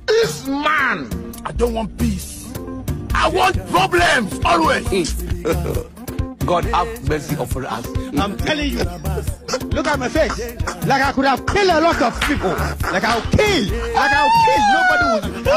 This man, I don't want peace. I want problems always. God have mercy upon us. I'm telling you, look at my face. Like I could have killed a lot of people. Like I'll kill. Nobody would.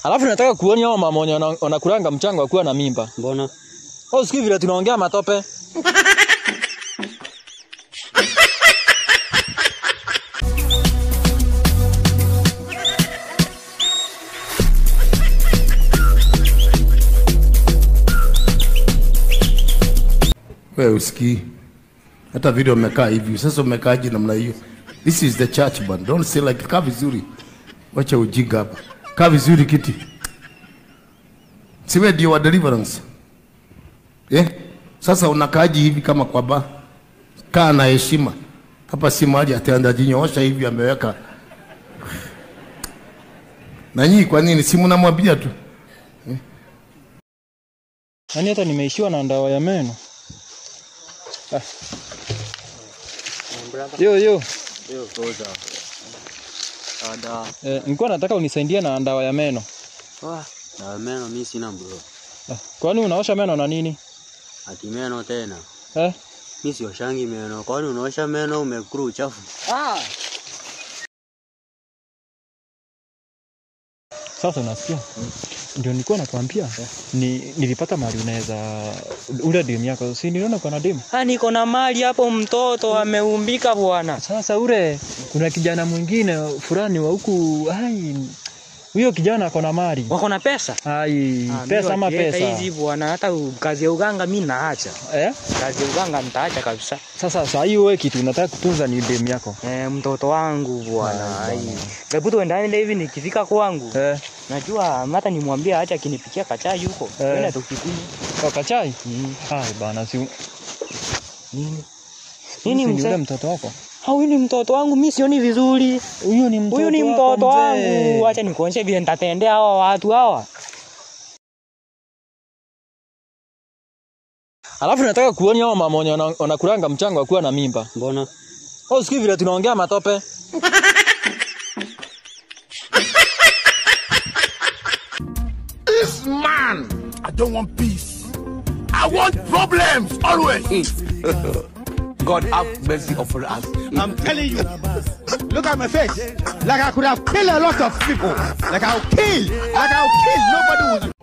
Alafu nataka kuona hao mama wanakuranga mchango wa kuwa na mimba. Mbona? Usikii vile tunaongea matope. Wewe usikii. Hata video umekaa hivi. Sasa umekaaje namna hiyo? This is the church man. Don't say like kaa vizuri. Wacha ujinga hapa. Kaa vizuri kiti. Siwe ndio wa deliverance. Sasa unakaaji hivi kama kwa ba. Kaa na heshima. Hapa si mahali ataenda jinyoosha hivi ameweka. Na nyinyi kwa nini si mnamwambia tu? Yaani hata nimeishiwa na ndawa ya meno. Yo. Toza. Ada. Nilikuwa nataka unisaidie na ndawa ya meno. Dawa ya meno mimi sina bro. Kwani unaosha meno na nini? Ati meno tena. Mimi sioshangi meno. Kwani unaosha meno umekuru uchafu? Sasa unasikia? Ndio nilikuwa nakwambia. Nilipata mali unaweza ule demu yako. Si niliona kuna demu? Niko na mali hapo, mtoto ameumbika bwana. Sasa ule kuna kijana mwingine fulani wa huku, huyo kijana ako na mali. Wako na pesa? Pesa ama pesa. Hizi bwana, hata kazi ya uganga mimi naacha. Kazi ya uganga nitaacha kabisa. Sasa hiyo wewe kitu unataka kutunza ni demu yako. Mtoto wangu bwana. Hebu tuendane hivi nikifika kwangu. Najua hata nimwambie acha akinipikia kachai huko. Twende tukikunywa. Kwa kachai? Bana si nini mzee mtoto wako? Huyu ni mtoto wangu, mimi sioni vizuri. Huyu ni mtoto wangu. Acha nikuonyeshe vile nitatendea hawa watu hawa. Alafu nataka kuona hao mama wanakuranga mchango wa kuwa na mimba. Mbona? Usikii vile tunaongea matope. This man, I don't want peace. I want problems always. God have mercy upon us. I'm telling you, look at my face. Like I could have killed a lot of people. Like I'll kill. Nobody would.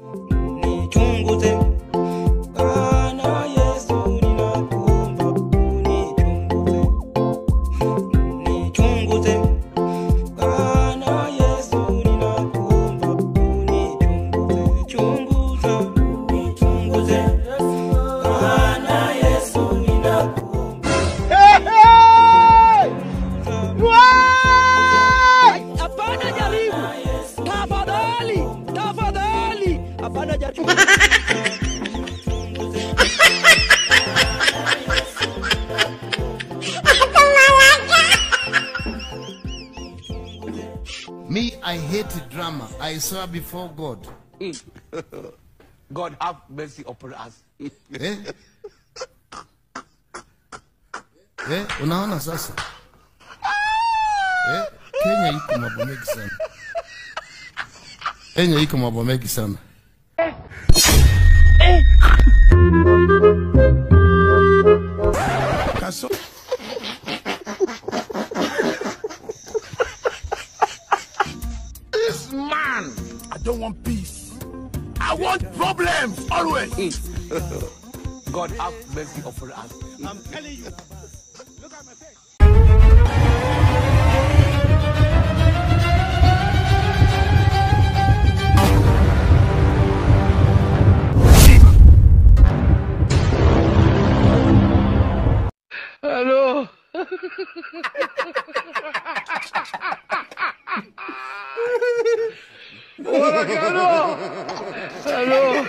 Me, I hate drama. I swear before God. God have mercy upon us. Unaona sasa? Kenya iko mambo mengi sana. This man, I don't want peace. I want problems always. God have mercy upon us. I'm telling you. Look at my face. Hello. Hola, Carlos. Hello.